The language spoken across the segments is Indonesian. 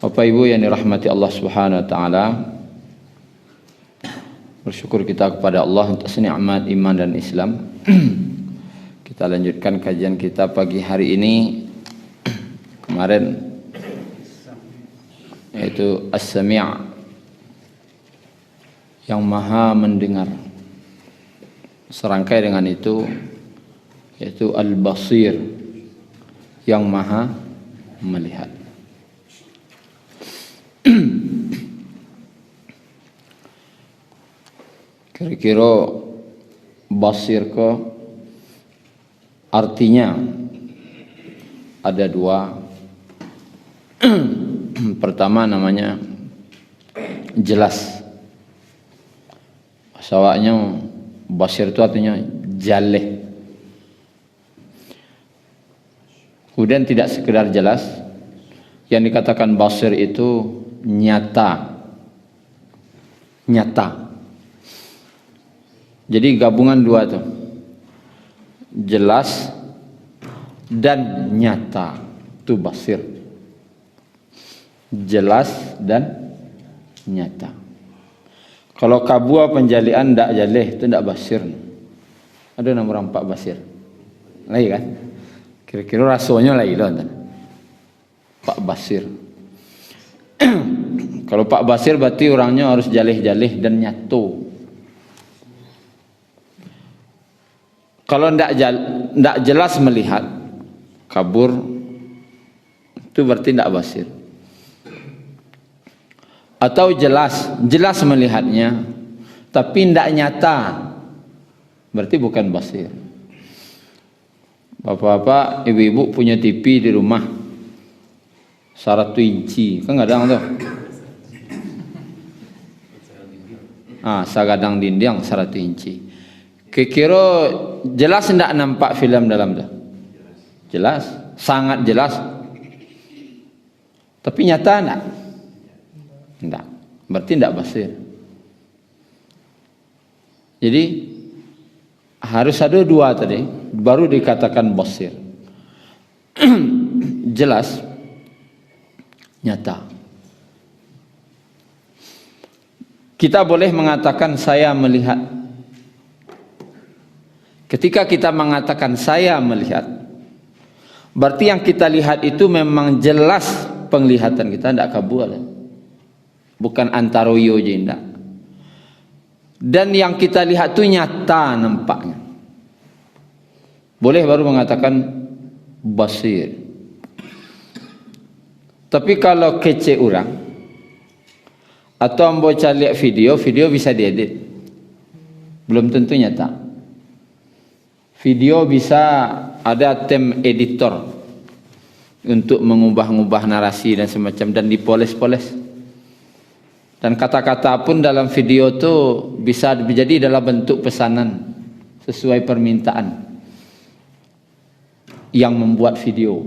Bapak Ibu yang dirahmati Allah Subhanahu wa taala, bersyukur kita kepada Allah atas nikmat iman dan Islam. Kita lanjutkan kajian kita pagi hari ini. Kemarin yaitu As-Sami' yang Maha mendengar. Serangkai dengan itu yaitu Al-Basir yang Maha melihat. Kira-kira basir ke artinya ada dua. Pertama namanya jelas. Bahasanya basir itu artinya jaleh. Kemudian tidak sekedar jelas, yang dikatakan basir itu nyata. Jadi gabungan dua tuh, jelas dan nyata, itu basir. Jelas dan nyata. Kalau kabua penjalian ndak jaleh, itu ndak basir. Ada nomor 4 basir. Lagi kan? Kira-kira rasanya lagi loh. Pak Basir. Kalau Pak Basir berarti orangnya harus jaleh-jaleh dan nyatu. Kalau ndak jelas melihat, kabur, itu berarti ndak basir. Atau jelas melihatnya, tapi ndak nyata, berarti bukan basir. Bapak-bapak, ibu-ibu punya TV di rumah 100 inci, kan kadang tuh. Sagadang dinding 100 inci. Kira jelas ndak nampak film dalam tuh? Jelas, sangat jelas. Tapi nyata ndak? Ndak. Berarti ndak basir. Jadi harus ada dua tadi, baru dikatakan basir. Jelas, nyata. Kita boleh mengatakan saya melihat. Ketika kita mengatakan saya melihat, berarti yang kita lihat itu memang jelas penglihatan kita, tidak kabur, bukan antaroyo je, tidak. Dan yang kita lihat itu nyata nampaknya. Boleh baru mengatakan basir. Tapi kalau kece orang atau membaca lihat video bisa diedit, belum tentu nyata. Video bisa ada tim editor untuk mengubah-ubah narasi dan semacam, dan dipoles-poles. Dan kata-kata pun dalam video itu bisa menjadi dalam bentuk pesanan sesuai permintaan yang membuat video,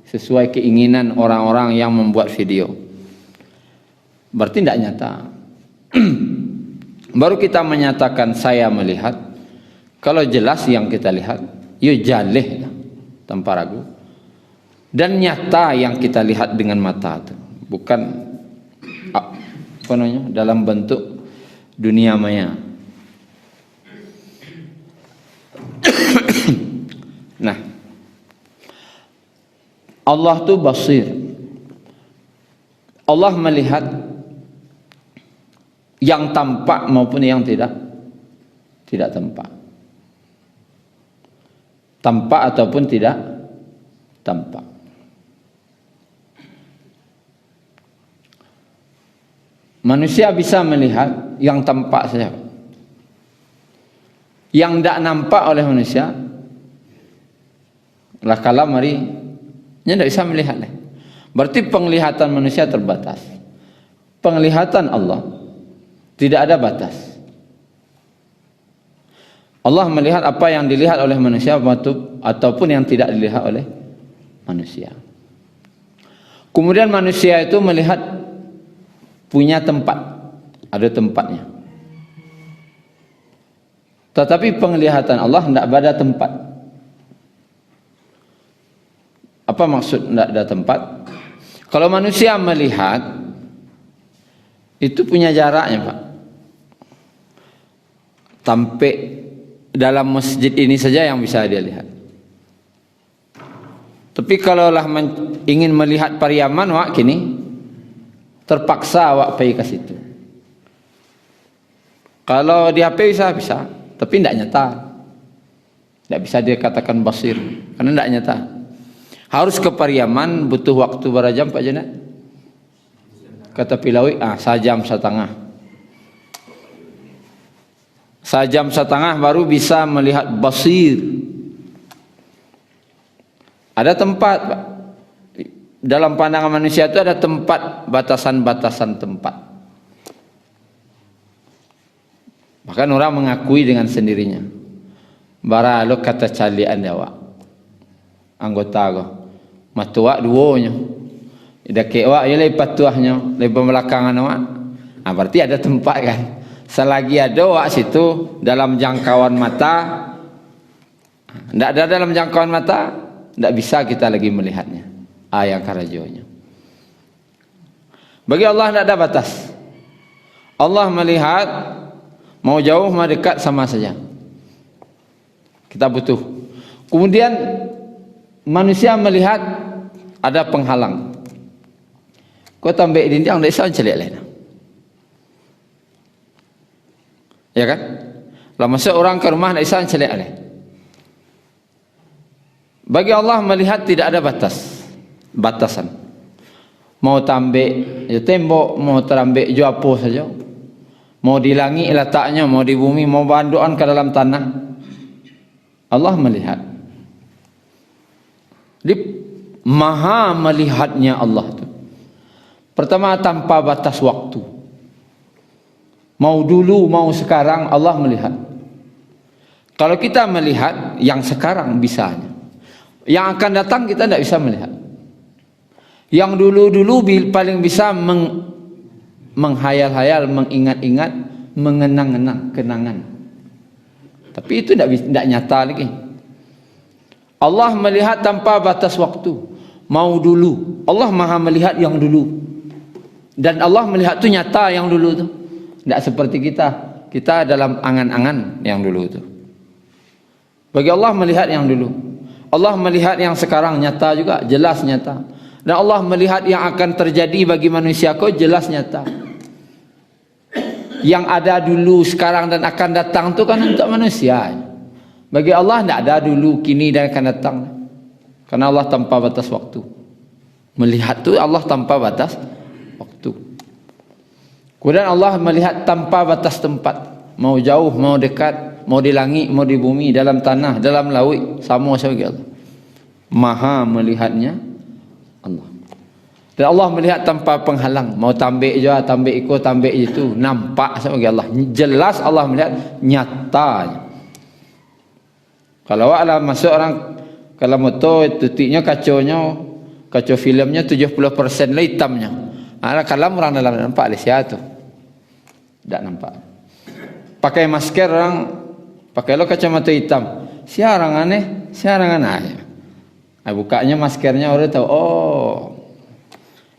sesuai keinginan orang-orang yang membuat video. Berarti tidak nyata. Baru kita menyatakan saya melihat. Kalau jelas yang kita lihat, jaleh tanpa ragu. Dan nyata yang kita lihat dengan mata itu, bukan apa namanya, dalam bentuk dunia maya. Nah, Allah tu basir. Allah melihat yang tampak maupun yang tidak tampak. Tampak ataupun tidak tampak. Manusia bisa melihat yang tampak saja. Yang tidak nampak oleh manusia, lah kala mari nya tidak bisa melihat. Berarti penglihatan manusia terbatas. Penglihatan Allah tidak ada batas. Allah melihat apa yang dilihat oleh manusia ataupun yang tidak dilihat oleh manusia. Kemudian manusia itu melihat punya tempat, ada tempatnya. Tetapi penglihatan Allah tidak ada tempat. Apa maksud tidak ada tempat? Kalau manusia melihat, itu punya jaraknya, Pak. Sampai dalam masjid ini saja yang bisa dia lihat. Tapi kalau lah ingin melihat Pariaman, wak kini terpaksa wak pergi ke situ. Kalau di HP bisa, tapi tidak nyata. Tidak bisa dia katakan basir, karena tidak nyata. Harus ke Pariaman, butuh waktu berapa jam Pak Janat? Kata Pilawi, sejam setengah. Sejam setengah baru bisa melihat basir. Ada tempat, Pak. Dalam pandangan manusia itu ada tempat, batasan-batasan tempat. Bahkan orang mengakui dengan sendirinya. Bara lo kata calian Jawa. Anggota ko. Matua duonya. Ida kewa ya lay patuahnya, lay pembelakangan wak. Berarti ada tempat kan. Selagi ada wak situ dalam jangkauan mata, tidak ada dalam jangkauan mata, tidak bisa kita lagi melihatnya. Yang karajonya. Bagi Allah tidak ada batas. Allah melihat mau jauh mau dekat sama saja. Kita butuh. Kemudian manusia melihat ada penghalang. Kau tambah dinding tidak bisa celik lain. Ya kan? Kalau masuk orang ke rumah tidak bisa celik lain. Bagi Allah melihat tidak ada batasan. Mau tambah ya tembok, mau terambah jo apa saja. Mau di langit letaknya, mau di bumi, mau banduan ke dalam tanah. Allah melihat. Dia maha melihatnya Allah itu. Pertama tanpa batas waktu. Mau dulu, mau sekarang Allah melihat. Kalau kita melihat yang sekarang bisanya. Yang akan datang kita tidak bisa melihat. Yang dulu-dulu paling bisa menghayal-hayal, mengingat-ingat, mengenang-enang kenangan. Tapi itu tidak nyata lagi. Allah melihat tanpa batas waktu. Mau dulu. Allah maha melihat yang dulu. Dan Allah melihat itu nyata yang dulu itu. Tidak seperti kita. Kita dalam angan-angan yang dulu itu. Bagi Allah melihat yang dulu. Allah melihat yang sekarang nyata juga. Jelas nyata. Dan Allah melihat yang akan terjadi bagi manusia kok jelas nyata. Yang ada dulu, sekarang dan akan datang itu kan untuk manusia. Bagi Allah tidak ada dulu, kini dan akan datang. Karena Allah tanpa batas waktu. Melihat itu Allah tanpa batas waktu. Kemudian Allah melihat tanpa batas tempat. Mau jauh, mau dekat, mau di langit, mau di bumi, dalam tanah, dalam laut, sama saja Allah. Maha melihatnya Allah. Dan Allah melihat tanpa penghalang. Mau tambah je, tambah ikut, tambah itu. Nampak sama Allah. Jelas Allah melihat nyatanya. Kalau ada masuk orang, kalau motor titiknya kacau filmnya 70% lah hitamnya. Kalau orang dalam nampak Malaysia tu. Tak nampak. Pakai masker orang, pakai lo kacamata hitam. Siarang aneh, siarang aneh. Bukanya maskernya orang tahu. Oh.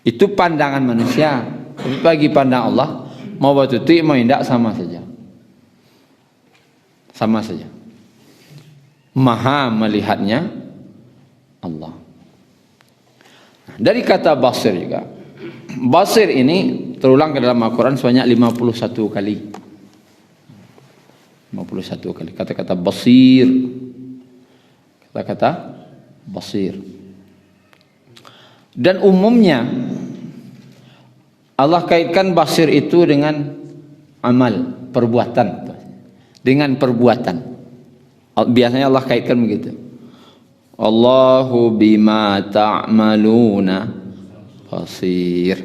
Itu pandangan manusia. Tapi bagi pandang Allah, mau batuti mau tidak sama saja. Sama saja. Maha melihatnya Allah. Dari kata basir juga. Basir ini terulang ke dalam Al-Quran sebanyak 51 kali. 51 kali. Kata-kata basir. Kata-kata basir. Dan umumnya Allah kaitkan basir itu dengan amal, perbuatan. Dengan perbuatan. Biasanya Allah kaitkan begitu. Allahu bima ta'maluna basir.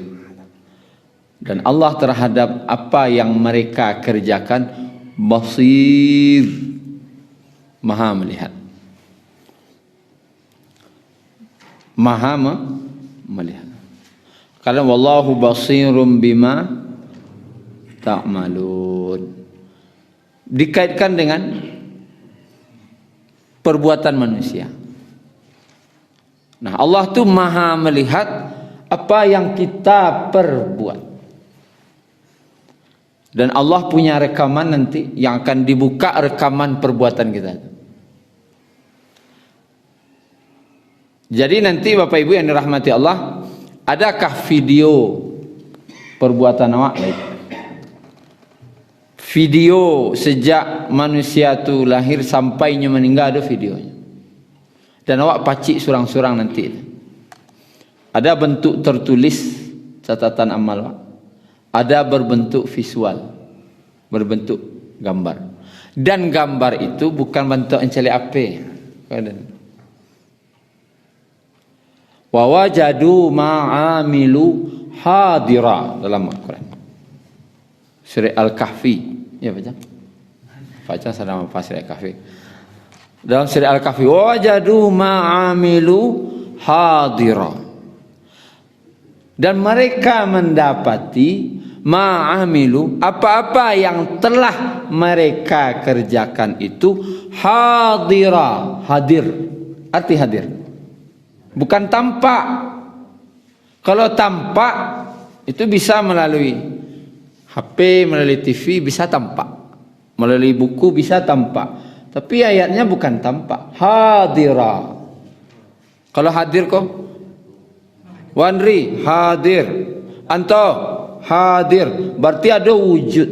Dan Allah terhadap apa yang mereka kerjakan basir. Maha melihat. Maha melihat. Karena wallahu basirum bima ta'malun. Dikaitkan dengan perbuatan manusia. Nah, Allah tu maha melihat apa yang kita perbuat. Dan Allah punya rekaman nanti yang akan dibuka rekaman perbuatan kita. Jadi nanti Bapak Ibu yang dirahmati Allah, adakah video perbuatan awak? Video sejak manusia tu lahir sampainya meninggal ada videonya. Dan awak pacik surang-surang nanti. Ada bentuk tertulis catatan amal awak. Ada berbentuk visual, berbentuk gambar. Dan gambar itu bukan bentuk encele ape. Wa wajadu ma'amilu hadira dalam Al-Quran. Surah Al-Kahfi. Ya baca. Baca sedang surah Al-Kahfi. Dalam surah Al-Kahfi, wa wajadu ma'amilu hadira. Dan mereka mendapati ma'amilu, apa-apa yang telah mereka kerjakan itu hadira, hadir. Arti hadir bukan tampak. Kalau tampak itu bisa melalui HP, melalui TV bisa tampak, melalui buku bisa tampak. Tapi ayatnya bukan tampak, hadira. Kalau hadir kok Wanri hadir, Anto hadir, berarti ada wujud.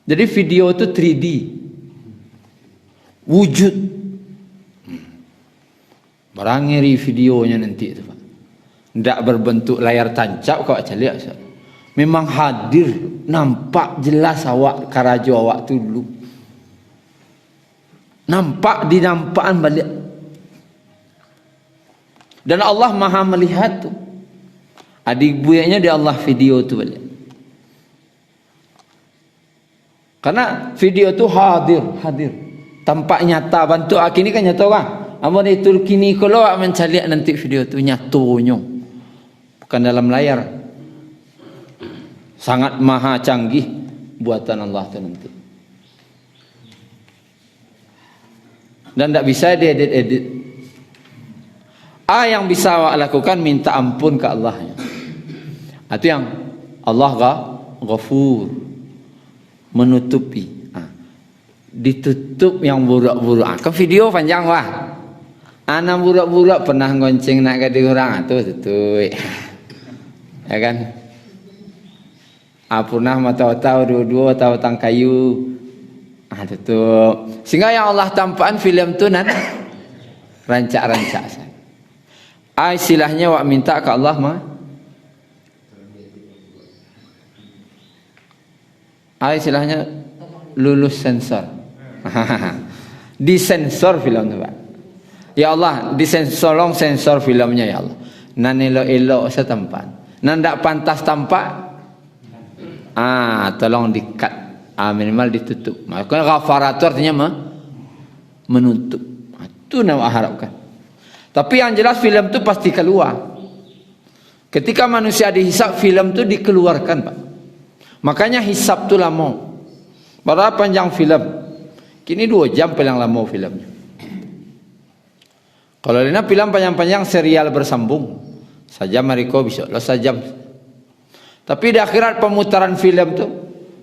Jadi video itu 3D, wujud. Barangiri videonya nanti itu Pak. Tidak berbentuk layar tancap kau baca lihat. Memang hadir, nampak jelas awak karajo awak tu dulu. Nampak di nampakan balik. Dan Allah Maha melihat tu. Adik buyaknya di Allah video tu balik. Karena video tu hadir. Tampak nyata, bantu kini kan nyata orang. Amun itu kini kalau awak mencari nanti video tu nyatonya. Bukan dalam layar. Sangat maha canggih buatan Allah tu nanti. Dan tak bisa diedit-edit. Yang bisa awak lakukan minta ampun ke Allah. Itu yang Allah Ghafur, menutupi. Ditutup yang buruk-buruk. Ke video panjang wah. Anak buruk-buruk pernah ngonceng nak ke orang tu tutup. Ya kan? Pernah tahu-tahu dua-dua tahu tang kayu. Tutup. Sehingga yang Allah tampakkan film tu nan rancak-rancak. Istilahnya wak minta ke Allah mah. Istilahnya lulus sensor. Disensor film tu Pak. Ya Allah, disensor sensor filmnya ya Allah. Nan elok-elok setempat. Nan tak pantas tampak. Tolong di-cut. Minimal ditutup. Makanya ghafaratur artinya menutup. Itu yang awak harapkan. Tapi yang jelas film itu pasti keluar. Ketika manusia dihisap, film itu dikeluarkan Pak. Makanya hisap itu lama. Berapa panjang film? Kini 2 jam paling lama filmnya. Kalau lina film panjang-panjang serial bersambung, sajam mereka bisa lah sajam. Tapi di akhirat pemutaran film itu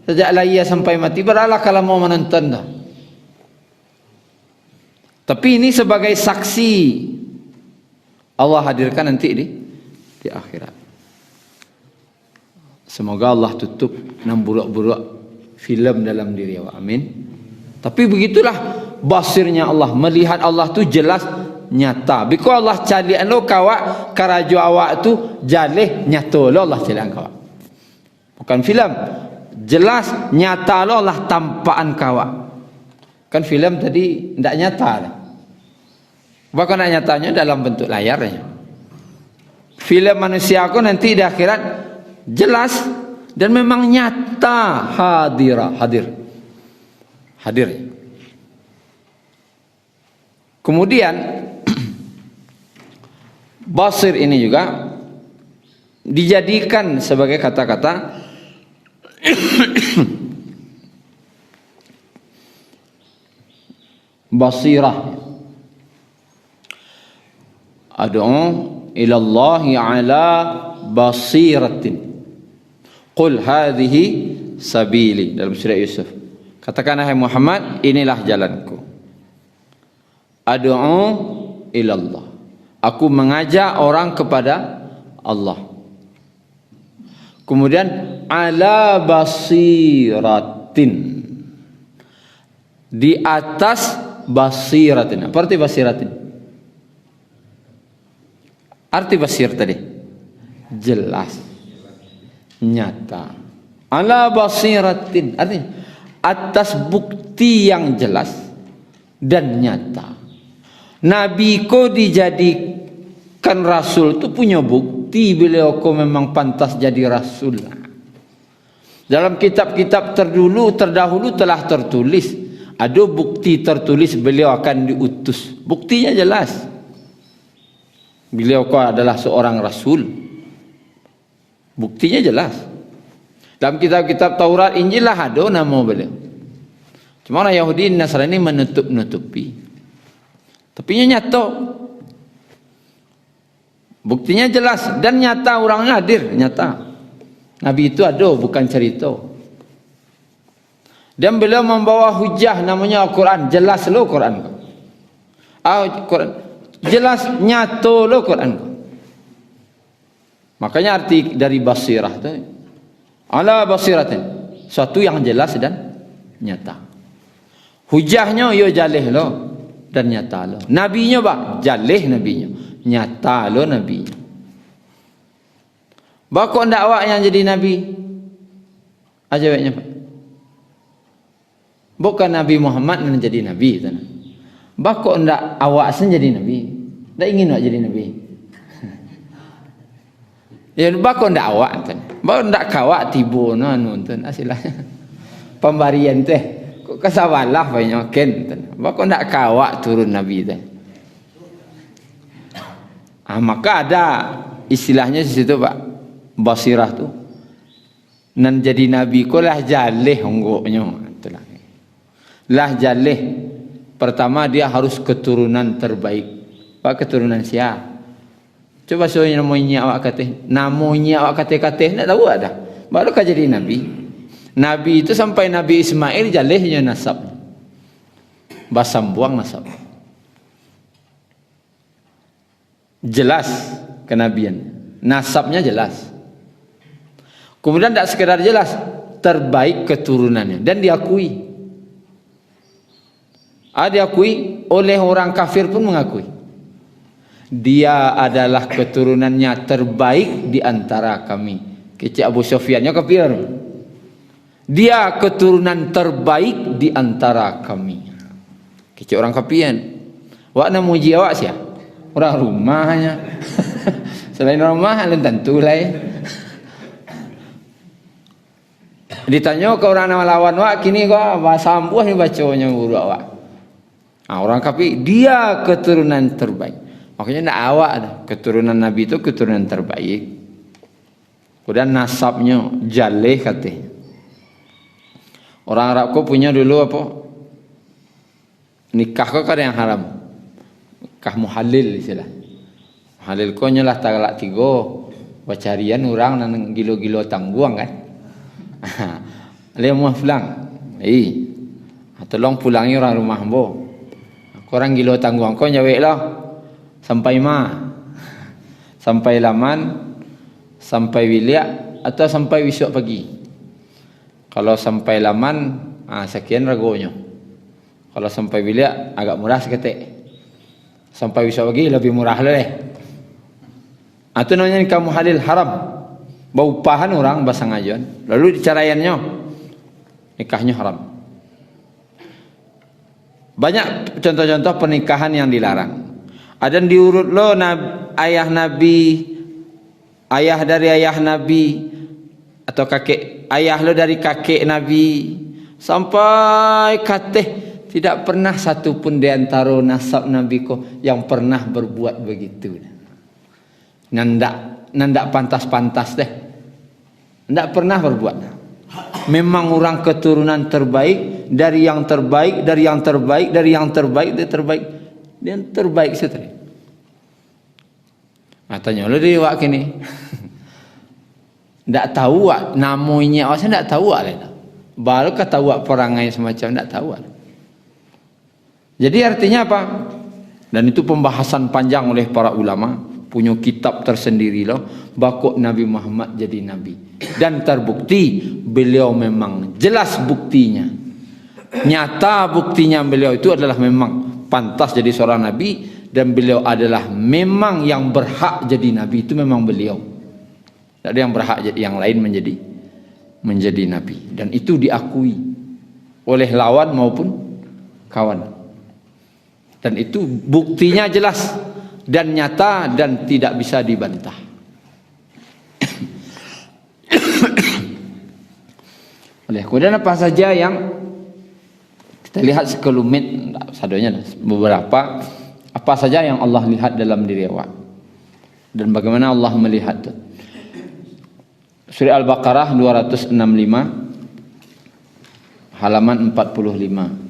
sejak lahir sampai mati beralah kalau mau menonton dah. Tapi ini sebagai saksi Allah hadirkan nanti di akhirat. Semoga Allah tutup enam buruk-buruk film dalam diri awak. Amin. Tapi begitulah basirnya Allah, melihat Allah tu jelas nyata. Biko Allah calian lo kawak karajo awak tu jaleh nyata lo Allah calian kawak. Bukan film. Jelas nyata lo Allah tampakan kawak. Kan film tadi tidak nyata. Bahkan nyatanya dalam bentuk layarnya. Film manusia aku nanti di akhirat jelas dan memang nyata hadir. Kemudian basir ini juga dijadikan sebagai kata-kata basirah. Ada ilallahi ala basiratin. Qul hadhihi sabili, dalam surah Yusuf. Katakan hai Muhammad, inilah jalanku. Ad'u ilallah. Aku mengajak orang kepada Allah. Kemudian ala basiratin. Di atas basiratin. Apa arti basiratin? Arti basir tadi jelas, nyata. Ala basiratin artinya atas bukti yang jelas dan nyata. Nabi ko dijadikan rasul itu punya bukti beliau ko memang pantas jadi rasul. Dalam kitab-kitab terdahulu telah tertulis, ada bukti tertulis beliau akan diutus. Buktinya jelas. Beliau ko adalah seorang rasul. Buktinya jelas. Dalam kitab-kitab Taurat, Injil lah ada nama beliau. Cuma orang Yahudi Nasrani menutup-nutupi. Tapi nyata. Buktinya jelas dan nyata, orangnya hadir, nyata. Nabi itu ada, bukan cerita. Dan beliau membawa hujah namanya Al-Quran. Jelas lo Quran. Al-Quran. Jelas nyata lo Quran. Makanya arti dari basirah itu ala basiratin, suatu yang jelas dan nyata. Hujahnya yo jalih lo dan nyata lo. Nabinya bah jalih nabinya, nyata lo nabinya. Bakok ndak awak yang jadi nabi? Ajawabnya Pak. Bukan Nabi Muhammad yang jadi nabi tanah. Bakok ndak awak sen jadi nabi? Ndak ingin awak jadi nabi? Ya bakok ndak awak tanah. Bakok ndak kawak tibo no anu tanah asilahnya. Pembarian teh kok kasawalah banyak ken tanah. Bakok ndak kawak turun nabi teh. Maka ada istilahnya di situ Pak. Basirah tu nan jadi nabi ko lah jalih honggoknya itulah. Lah jalih pertama dia harus keturunan terbaik. Pak keturunan siapa? Coba soalnya namanya awak kata, namanya awak kata-kata nak tahu ada. Baru kah jadi nabi. Nabi itu sampai Nabi Ismail jalihnya nasab. Basam buang nasab. Jelas kenabian. Nasabnya jelas. Kemudian tidak sekedar jelas, terbaik keturunannya dan diakui. Diakui oleh orang kafir pun mengakui. Dia adalah keturunannya terbaik di antara kami. Kecik Abu Sufyannya kafir. Dia keturunan terbaik di antara kami. Kecik orang kafir. Wak nak muji awak siapa? Orang rumahnya. Selain rumah, tentu lain. Ditanya ke orang nama lawan wak, kini kok bahasa ampuh ni bacanya guru awak. Orang kafir, dia keturunan terbaik. Makanya nak awak ada keturunan Nabi itu keturunan terbaik. Kemudian nasabnya jaleh katanya. Orang Arab kok punya dulu apa? Nikah kok ada yang haram. Nikah muhalil istilah. Muhalil kok nyalah talak 3. Bacarian orang nang gilo-gilo tangguang kan. Dia mau pulang. Tolong pulangi orang rumah bo. Korang gilo tangguang kau nyawek lah. Sampai sampai Laman, sampai Wiliak atau sampai besok pagi. Kalau sampai Laman, sekian ragonya. Kalau sampai Wiliak agak murah seketik. Sampai besok pagi lebih murah leh. Itu namanya nikah muhalil haram. Bau pahan orang basang ajuan. Lalu dicaraiannya nikahnya haram. Banyak contoh-contoh pernikahan yang dilarang. Ada yang diurut lo ayah Nabi, ayah dari ayah Nabi, atau kakek ayah lo dari kakek Nabi, sampai kateh tidak pernah satu pun di antara nasab Nabi ko yang pernah berbuat begitu. Nandak pantas-pantas deh. Tidak pernah berbuat. Memang orang keturunan terbaik, dari yang terbaik, dari yang terbaik, dari yang terbaik, dia terbaik. Dia terbaik seterusnya. Tanya lo dia wak kini. Ndak tahu wak namanya, saya ndak tahu wak lah. Baru kata wak perangai semacam ndak tahu wak. Jadi artinya apa? Dan itu pembahasan panjang oleh para ulama, punya kitab tersendiri loh, bakok Nabi Muhammad jadi nabi. Dan terbukti beliau memang jelas buktinya. Nyata buktinya beliau itu adalah memang pantas jadi seorang nabi, dan beliau adalah memang yang berhak jadi nabi, itu memang beliau. Tidak ada yang berhak jadi yang lain menjadi nabi, dan itu diakui oleh lawan maupun kawan. Dan itu buktinya jelas dan nyata dan tidak bisa dibantah. Oleh kemudian apa saja yang kita lihat sekelumit sadonya beberapa apa saja yang Allah lihat dalam diri awak dan bagaimana Allah melihat itu. Surah Al-Baqarah 265 halaman 45.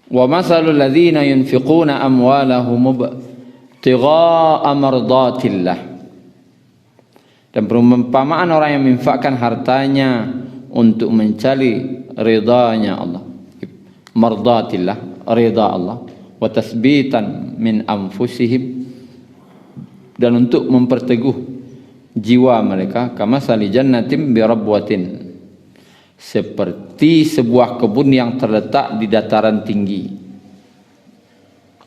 Wa masalul ladzina yunfiquna amwalahum ibtigha'a mardatillah. Dan perumpamaan orang yang menginfakkan hartanya untuk mencari ridhanya Allah, mardatillah, ridha Allah, wa tasbitan min anfusihim, dan untuk memperteguh jiwa mereka, kamasali jannatin bi rabwatin, seperti sebuah kebun yang terletak di dataran tinggi.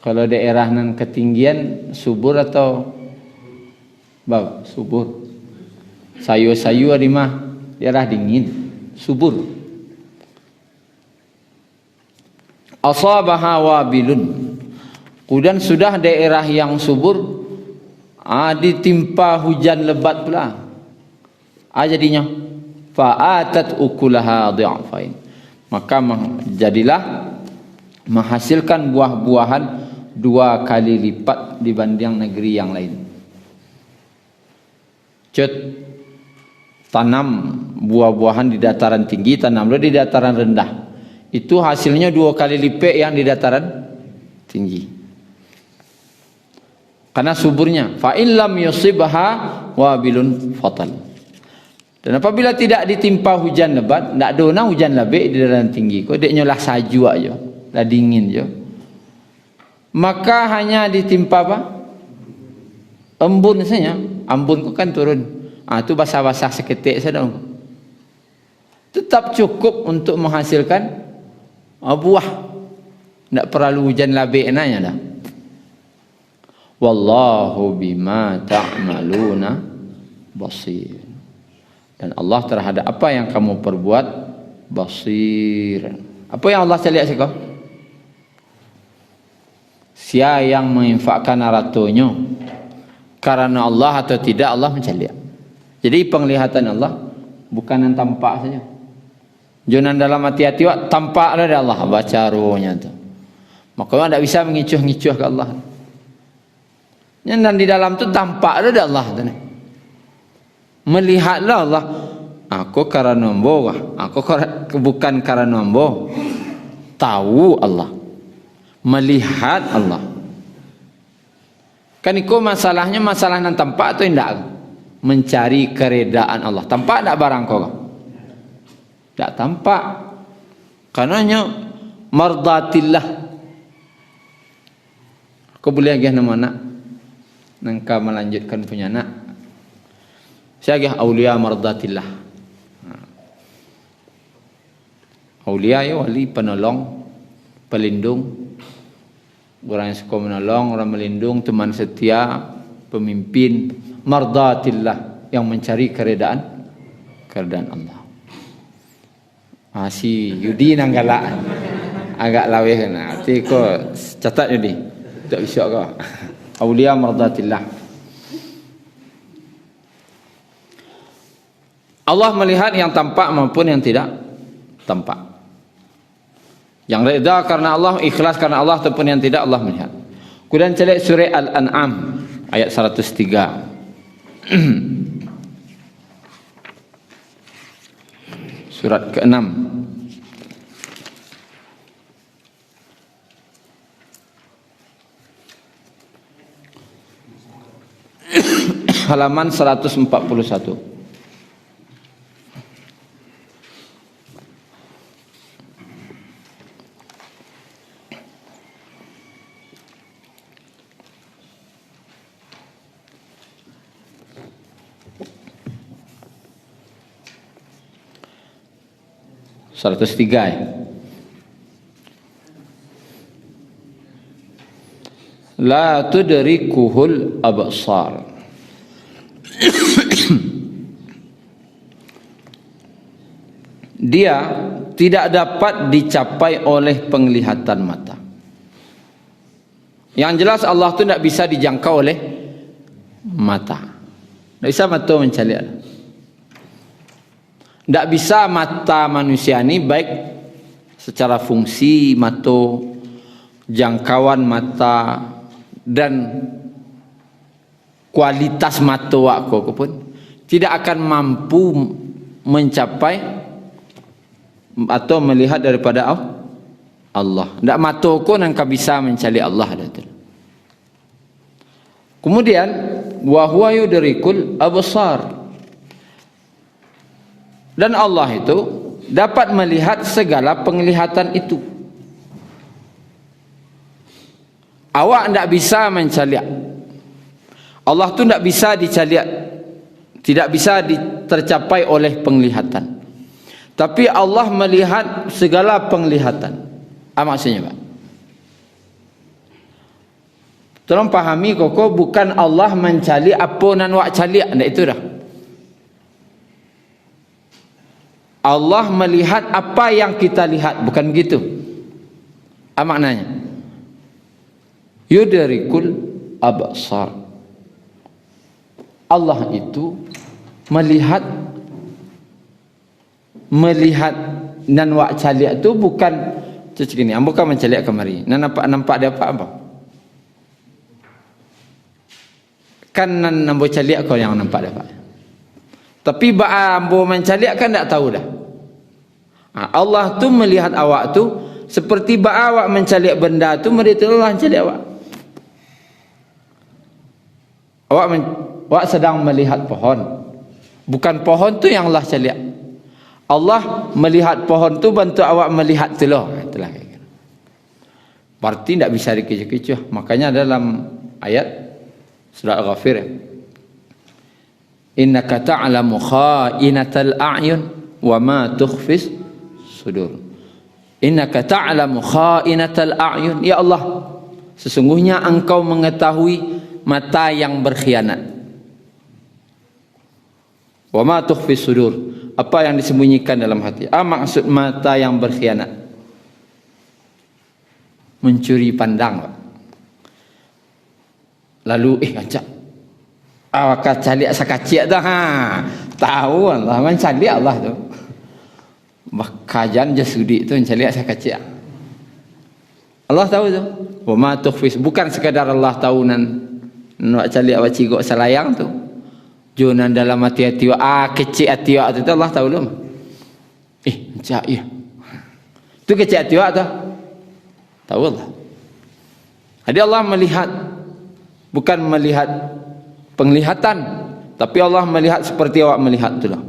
Kalau daerah nan ketinggian subur atau subur. Sayur-sayur di mah daerah dingin, subur. Asabaha wabilun. Kemudian sudah daerah yang subur ditimpa hujan lebat pula. Jadinya fa'atat ukulaha dhi'afain, maka jadilah menghasilkan buah-buahan 2 kali lipat dibanding negeri yang lain. Tanam buah-buahan di dataran tinggi, tanamlah di dataran rendah, itu hasilnya 2 kali lipat yang di dataran tinggi karena suburnya. Fa illam yusibha wabilun fatal. Dan apabila tidak ditimpa hujan lebat, tidak ada hujan lebih di dataran tinggi, kok deknya lah salju aja, lah dingin je, maka hanya ditimpa apa? Embun saja. Embun kok kan turun, itu basah-basah seketik saja, tetap cukup untuk menghasilkan buah, tidak perlu hujan lebih enaknya dah. Wallahu bima ta'maluna basir. Dan Allah terhadap apa yang kamu perbuat basir. Apa yang Allah lihat sih kau? Siapa yang menginfakkan hartanya karena Allah atau tidak, Allah menceliak. Jadi penglihatan Allah bukan yang tampak saja. Jangan dalam hati-hati wak tampak ada Allah baca rohnya tu. Maka orang tidak bisa mengicuh-ngicuh ke Allah. Dan di dalam tu tampak ada Allah tu. Melihatlah Allah. Aku karena ambo, aku bukan karena ambo. Tahu Allah, melihat Allah. Kan itu masalahnya, masalah yang tampak atau tidak? Mencari keredaan Allah. Tampak tak barang kau? Tak tampak. Karenanya mardatillah. Kau boleh lagi nama nak? Nangka melanjutkan punya nak. Saya aulia mardatillah. Aulia ya wali, penolong, pelindung. Orang yang suka menolong, orang melindung, teman setia, pemimpin. Mardatillah, yang mencari keredaan Allah. Si Yudi nang galak. Agak lawih kena. Nanti kau catat Yudi. Tak bisa kau. Aulia mardatillah. Allah melihat yang tampak maupun yang tidak tampak. Yang reda karena Allah, ikhlas karena Allah ataupun yang tidak, Allah melihat. Kemudian cek surah Al-An'am ayat 103. Surat ke-6. Halaman 141. Seratus tiga ya. La tudrikuhul absar. Dia tidak dapat dicapai oleh penglihatan mata. Yang jelas Allah tu tidak bisa dijangkau oleh mata. Tidak bisa mata mencari. Tak bisa mata manusia ni baik secara fungsi mata, jangkauan mata dan kualitas mata aku pun tidak akan mampu mencapai atau melihat daripada Allah. Tak mata aku nangka bisa mencari Allah. Kemudian wa huwa yudrikul absar. Dan Allah itu dapat melihat segala penglihatan itu. Awak tidak bisa mencaliak. Allah tu tidak bisa dicaliak. Tidak bisa tercapai oleh penglihatan. Tapi Allah melihat segala penglihatan. Maksudnya Pak? Tolong pahami koko, bukan Allah mencali apa nan wak caliak. Tidak itu dah. Allah melihat apa yang kita lihat, bukan begitu. Maknanya yudrikul absar. Allah itu melihat nan wak caliak tu bukan macam ni. Ambo kan mencaliak kemari. Nan nampak dia apa? Kan nan ambo caliak kau yang nampak dia apa? Tapi ambo mencaliak kan tak tahu dah. Allah tu melihat awak tu seperti awak mencaliak benda tu, mereka Allah mencaliak awak. Awak sedang melihat pohon. Bukan pohon tu yang Allah caliak. Allah melihat pohon tu bantu awak melihat tu lah. Itulah. Berarti tidak bisa dikecuh-kecuh. Makanya dalam ayat surah Al-Ghafir, innaka ta'lamu kha'inatal a'yun wa ma tukhfis sudur. Innaka ta'lamu kha'inatal a'yun. Ya Allah, sesungguhnya engkau mengetahui mata yang berkhianat. Wa ma tukhfis sudur, apa yang disembunyikan dalam hati. Maksud mata yang berkhianat, mencuri pandang. Lalu acak awak caliak sakacik dah. Tahu Allah mencaliak Allah tu. Kajian jasudi tu mencaliak sakacik. Allah tahu tu. Wa ma tukhfis, bukan sekadar Allah tahu nan nak caliak awak cigok selayang tu. Jonan dalam hati-hati kecil hati awak tu Allah tahu belum? Acak ya. Tu kecil hati awak tu. Tahu Allah. Jadi Allah melihat, bukan melihat penglihatan, tapi Allah melihat seperti awak melihat itulah.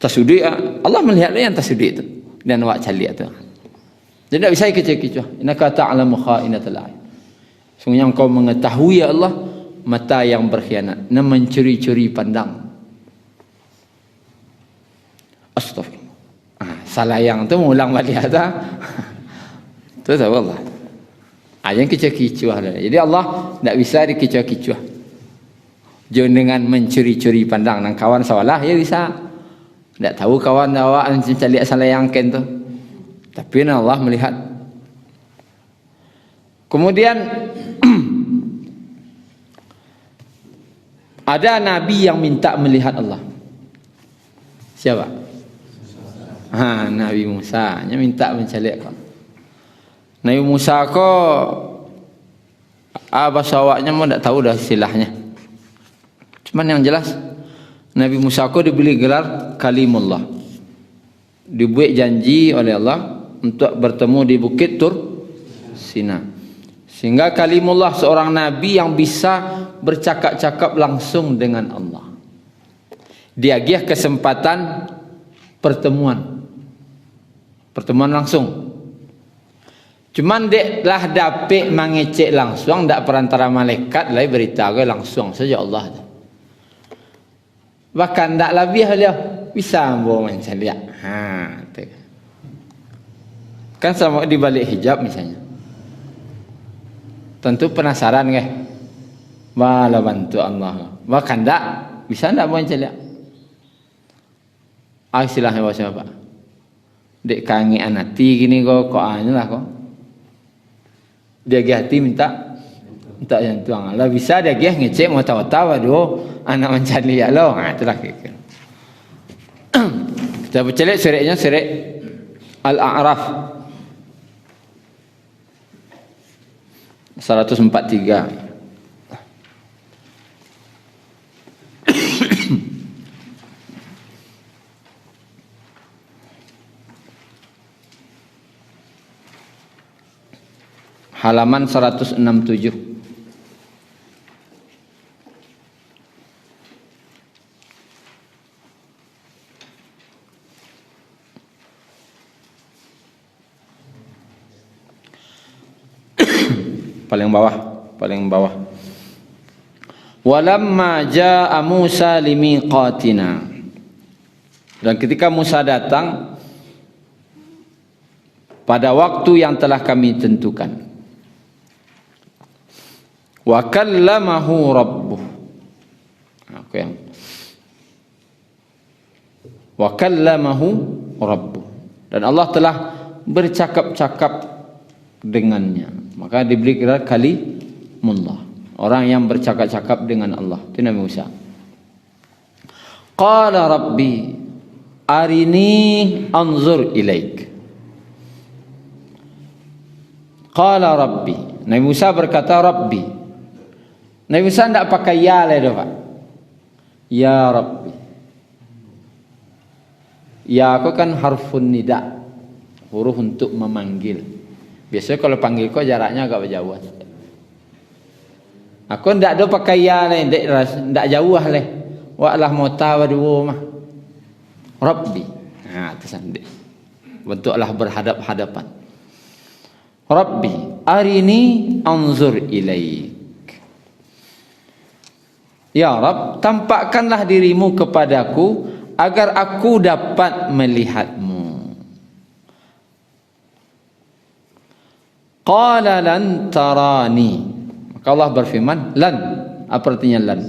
Tasudi Allah melihat yang tasudi itu dan awak caliak itu. Jadi tidak bisa kecuh-kecuh. Innaka ta'lamu kha'inatal a'yun. Sungguhnya engkau mengetahui ya Allah mata yang berkhianat, yang mencuri-curi pandang. Astagfirullah. Salah yang tu mengulang balik ada. Tu tahu Allah. Yang kecuh-kecuh lah. Jadi Allah tidak bisa dikecuh-kecuh. Jangan dengan mencuri-curi pandang nang kawan sawalah ya bisa. Tidak tahu kawan awak mencari salah yang ken tu. Tapi Allah melihat. Kemudian ada nabi yang minta melihat Allah. Siapa? Nabi Musa nya minta mencari Allah. Nabi Musa ko bahasa awaknya mau tidak tahu dah istilahnya. Cuman yang jelas Nabi Musa ko diberi gelar Kalimullah. Dibuat janji oleh Allah untuk bertemu di Bukit Tur Sina. Sehingga Kalimullah seorang nabi yang bisa bercakap-cakap langsung dengan Allah. Dia giah kesempatan pertemuan langsung. Cuman dek lah dapat mengecek langsung, tak perantara malaikat lah beritahu langsung saja Allah. Bahkan tak lebih dia bisa bawa macam dia. Kan sama di balik hijab misalnya. Tentu penasaran ke? Malah bantu Allah. Bahkan tak bisa tak bawa macam dia. Istilahnya bahasa apa? Dek kangi anati gini kok lah kok. Dia hati minta yang tuang Allah bisa dia ngecek mau tahu-tahu aduh anak mencari ya lo. Itulah kira. Kita baca suratnya surat Al-A'raf 143. Halaman 167. paling bawah. Walamma jaa Musa limiqatina. Dan ketika Musa datang pada waktu yang telah kami tentukan. Wa kallamahu rabbuh. Wa kallamahu rabbuh. Dan Allah telah bercakap-cakap dengannya. Maka diberi gelar Kalimullah. Orang yang bercakap-cakap dengan Allah. Itu Nabi Musa. Qala rabbi arini anzur ilaik. Qala rabbi. Nabi Musa berkata Rabbi. Nabi Musa tidak pakai ya lah dah Pak. Ya Rabbi. Ya aku kan harfun nida. Huruf untuk memanggil. Biasanya kalau panggil kau jaraknya agak jauh. Aku tidak ada pakai ya lah. Tidak jauh lah. Wa'lah mota wa duwa mah. Rabbi. Itu sendiri. Bentuklah berhadap-hadapan. Rabbi arini anzur ilaik. Ya Rabb, tampakkanlah dirimu kepadaku agar aku dapat melihatmu. Qala lan tarani. Maka Allah berfirman, lan. Apa artinya lan?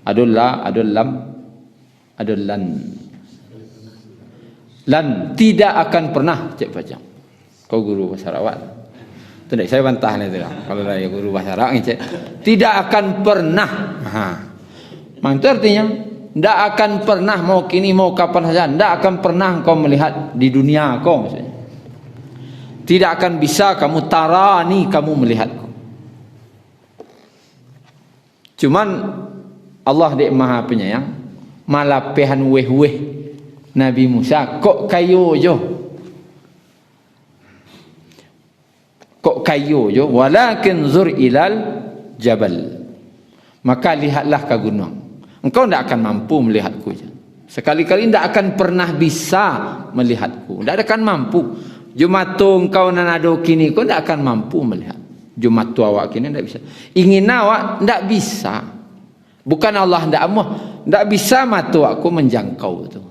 Adul la, adul lam, adul lan. Lan tidak akan pernah, cek baca. Kau guru bahasa Arab. Tidak, saya bantah nih kalau saya guru bahasa Arab cek. Tidak akan pernah. Itu artinya tidak akan pernah mau kini mau kapan saja. Tidak akan pernah kau melihat di dunia kau maksudnya. Tidak akan bisa kamu tarani kamu melihatku. Cuman Allah dia Maha Penyayang, malapehan weh-weh Nabi Musa kok kayu jo. Kok kayu jo, walakin zur ilal jabal. Maka lihatlah ke gunung. Engkau tidak akan mampu melihatku. Sekali-kali tidak akan pernah bisa melihatku. Tidak akan mampu. Jumatu engkau nanado kini, kau tidak akan mampu melihat. Jumatu awak kini tidak bisa. Ingin awak tidak bisa. Bukan Allah tidak mau. Tidak bisa mata aku menjangkau itu.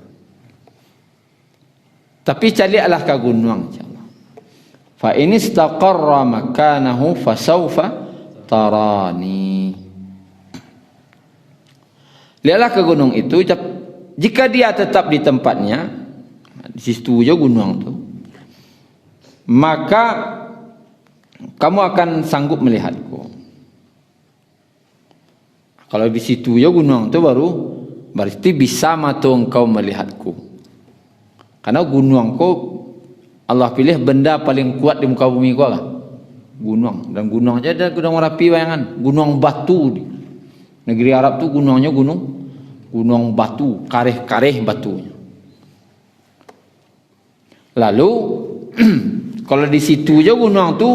Tapi carilah ke gunung. Fa in istaqarra makanahu fasawfa tarani. Lihatlah ke gunung itu, jika dia tetap di tempatnya, di situ aja gunung tu, maka kamu akan sanggup melihatku. Kalau di situ aja gunung tu baru berarti bisa mata engkau melihatku. Karena gunung kau Allah pilih benda paling kuat di muka bumi kau lah. Gunung, dan gunung aja ada gunung Merapi bayangan, gunung batu di negeri Arab tu gunungnya gunung batu, kareh-kareh batunya. Lalu kalau di situ aja gunung tu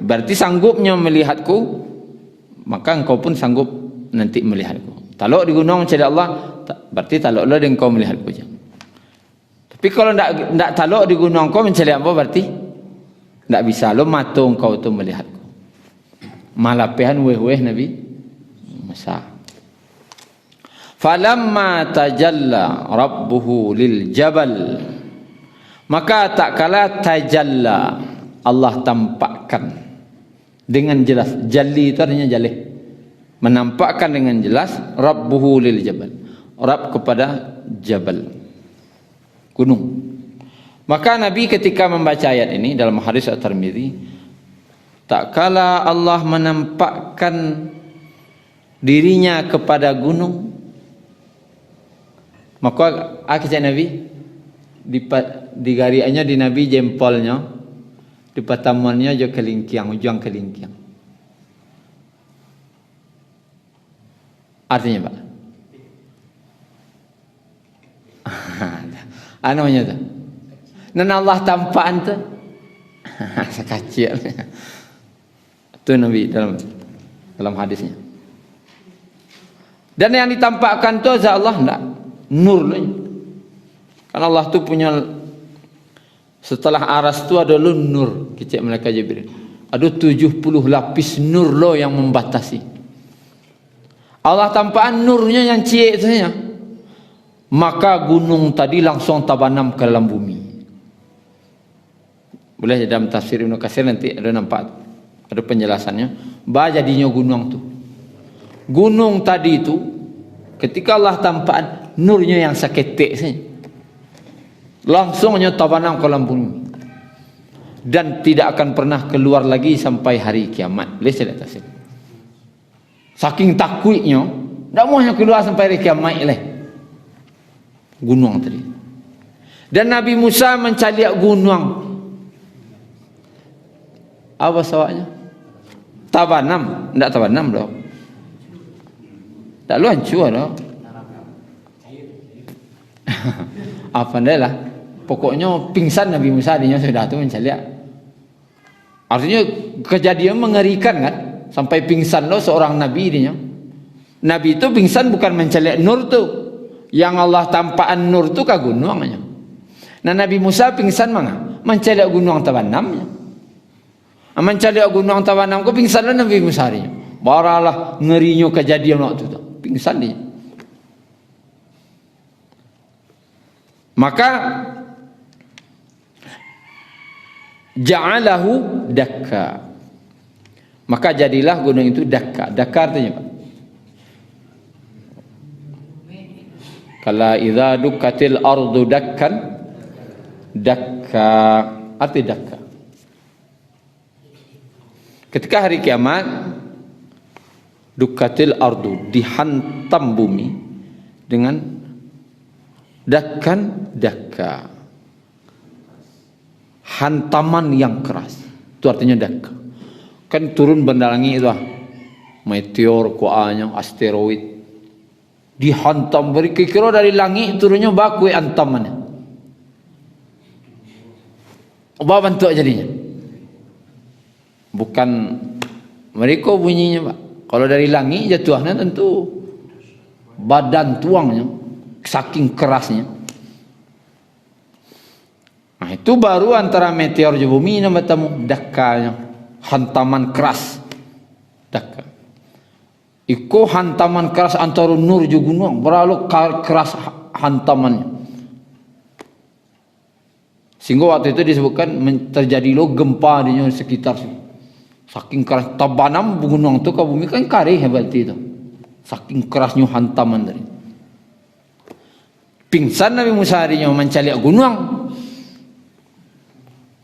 berarti sanggupnya melihatku, maka engkau pun sanggup nanti melihatku. Taluk di gunung mencari Allah, berarti taluklah dan engkau melihatku aja. Tapi kalau ndak taluk di gunung engkau mencari apa, berarti ndak bisa lo mata engkau tu melihatku. Malapehan weh-weh Nabi Musa. Falamma tajalla rabbuhu lil jabal, maka tak kala tajalla Allah tampakkan dengan jelas. Jalli itu artinya jalih, menampakkan dengan jelas rabbuhu lil jabal, Rabb kepada jabal, gunung. Maka Nabi ketika membaca ayat ini dalam hadis At-Tirmidzi, tak kala Allah menampakkan dirinya kepada gunung, maka akhirnya Nabi di gariannya di Nabi jempolnya, di patamannya je kelingkiang, ujung kelingkiang. Artinya Pak? Apa namanya tu? Dan Allah tampaan tu sekacil. Itu Nabi dalam hadisnya. Dan yang ditampakkan tu azza Allah enggak nur lah. Karena Allah tu punya, setelah aras tu ada lu nur, kecik malaikat Jibril. Ada 70 lapis nur lo yang membatasi. Allah tampakkan nurnya yang ciek saja. Maka gunung tadi langsung terbanam ke dalam bumi. Boleh dalam tafsir Ibnu Katsir nanti ada nampak, ada penjelasannya. Bah jadinya gunung tu. Gunung tadi itu ketika Allah tampakkan nurnya yang seketik saja, langsungnya terbanam ke dalam bumi dan tidak akan pernah keluar lagi sampai hari kiamat. Boleh saya tafsir. Saking takutnya, tidak mau keluar sampai hari kiamat lah gunung tadi. Dan Nabi Musa mencari gunung. Apa sawaknya? Tabanam, tidak tabanam dok. Tak lu hancur dok. Apa ndak lah. Pokoknya pingsan Nabi Musa dinya sudah tu mencari. Artinya kejadian mengerikan kan, sampai pingsan lo seorang nabi dinya. Nabi itu pingsan bukan mencari nur tu. Yang Allah tampakkan nur tu ke gunungnya. Nah Nabi Musa pingsan mana? Mencari gunung tabanamnya. Mencari gunung tabanam ko pingsan lah Nabi Musa dinya. Baralah ngerinya kejadian waktu tu. Pingsan dia. Maka ja'alahu dakka, maka jadilah gunung itu dakka. Dakka artinya apa? Kala idza dukkatil ardu dakkan, dakka arti dakka. Ketika hari kiamat, dukkatil ardu, dihantam bumi dengan dakkan, dakka, hantaman yang keras. Itu artinya dakka. Kan turun benda langit itu, meteor, kuahnya, asteroid, dihantam. Kira dari langit turunnya baku hantamannya. Apa bentuk jadinya? Bukan mereka bunyinya Pak. Kalau dari langit jatuhnya tentu badan tuangnya, saking kerasnya. Nah itu baru antara meteor di bumi nama tamu dakkanya, hantaman keras. Dakka. Iko hantaman keras antara nur di gunung, berlalu keras hantamannya. Sehingga waktu itu disebutkan terjadi lo gempa di sekitar situ. Saking keras tabanam gunung itu ke bumi kan karih berarti itu. Saking kerasnya hantaman dari. Pingsan Nabi Musa harinya mencalik gunung.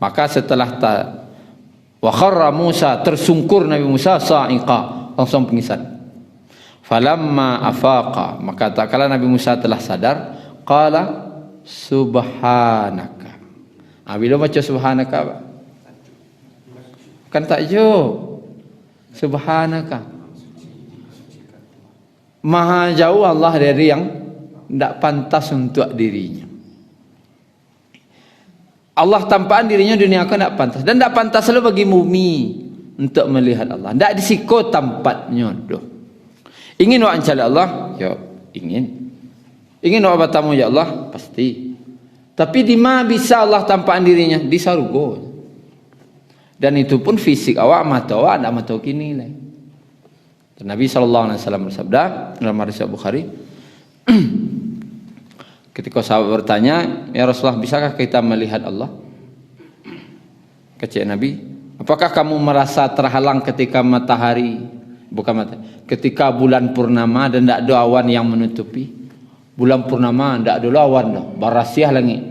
Maka setelah wa kharra Musa, tersungkur Nabi Musa sa'iqa, langsung pingsan. Falamma afaqa, maka tak kala Nabi Musa telah sadar, qala subhanaka. Bila baca subhanaka kan takjub. Subhanaka, maha jauh Allah dari yang tidak pantas untuk dirinya. Allah tampaan dirinya dunia aku tidak pantas, dan tidak pantas selalu bagi bumi untuk melihat Allah. Tidak disiko tempatnya doh. Ingin wa ancali Allah? Ya, ingin. Ingin wa bertamu ya Allah? Pasti. Tapi di mana bisa Allah tampaan dirinya? Di surga. Dan itu pun fisik awak, mata awak tidak mata kini lah. Nabi SAW bersabda dalam hadis Bukhari, ketika sahabat bertanya, ya Rasulullah, bisakah kita melihat Allah? Kata Nabi, apakah kamu merasa terhalang ketika matahari, bukan matahari, ketika bulan purnama dan tidak ada awan yang menutupi? Bulan purnama tidak ada awan dah, barasiah langit.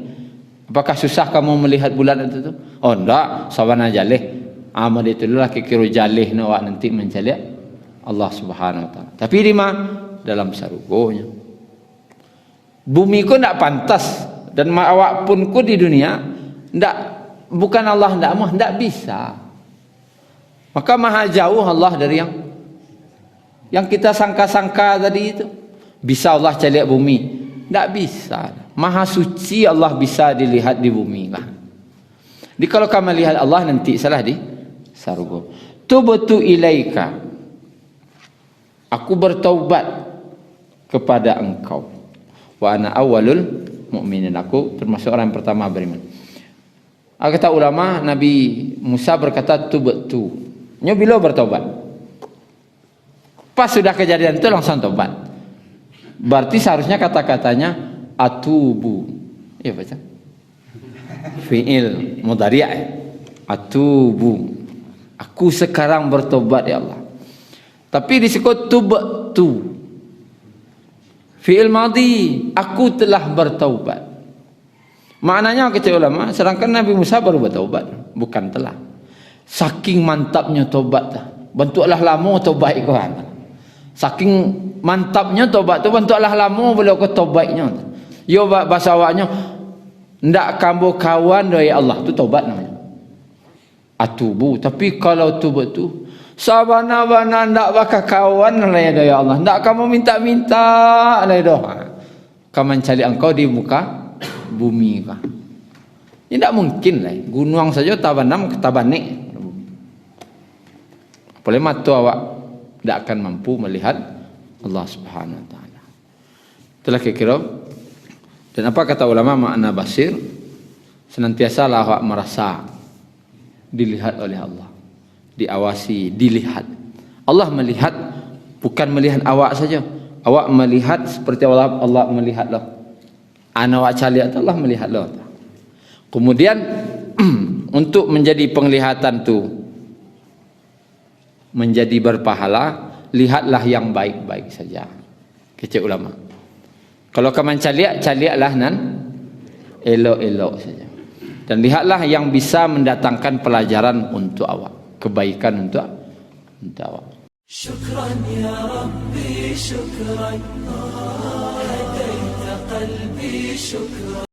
Apakah susah kamu melihat bulan itu? Oh tidak, sawana jalih. Amal itu lah kira jalih nak nanti mencari Allah Subhanahu Wa Taala. Tapi di mana? Dalam sarugonya. Bumi ku tidak pantas, dan awak pun ku di dunia tidak, bukan Allah tidak mau, tidak bisa. Maka maha jauh Allah dari yang kita sangka-sangka tadi itu. Bisa Allah cari bumi? Tidak bisa. Maha suci Allah bisa dilihat di bumi lah. Jadi kalau kamu lihat Allah nanti salah di sarugo. Tubtu ilaika, aku bertaubat kepada engkau. Wa ana awwalul mu'minin, aku termasuk orang yang pertama beriman. Kata ulama, Nabi Musa berkata tubtu. Nya bila bertaubat? Pas sudah kejadian itu langsung taubat. Berarti seharusnya kata-katanya atubu. Ya baca. Fi'il mudhari'. Atubu. Aku sekarang bertobat ya Allah. Tapi disebut tubtu. Fi'il madhi, aku telah bertaubat. Maknanya kata ulama, sedangkan Nabi Musa baru bertaubat, bukan telah. Saking mantapnya taubat dah. Bentuklah lama taubat ikut. Saking mantapnya taubat tu, bentuklah lama boleh kau taubatnya. Yo bahasa awaknya, ndak kamu kawan dari Allah tu taubat namanya. Atubu. Tapi kalau taubat tu sabana-bana ndak bakal kawan lah ya Allah. Ndak kamu minta-minta lah doa. Kamu mencari engkau di muka bumi kah? Tidak mungkin lah. Gunung saja tabanam ketabanik. Boleh mata awak tidak akan mampu melihat Allah Subhanahu Wa Taala. Itulah kira. Dan apa kata ulama makna basir? Senantiasa lah awak merasa dilihat oleh Allah, diawasi, dilihat. Allah melihat, bukan melihat awak saja. Awak melihat seperti Allah melihat lah. Anak caliat Allah melihat lah. Kemudian untuk menjadi penglihatan tu menjadi berpahala, lihatlah yang baik-baik saja. Kecil ulama. Kalau kamu caliaklah nan elok-elok saja. Dan lihatlah yang bisa mendatangkan pelajaran untuk awak, kebaikan untuk awak. Syukran ya Rabbi, syukran. Hadaita qalbi, syukran.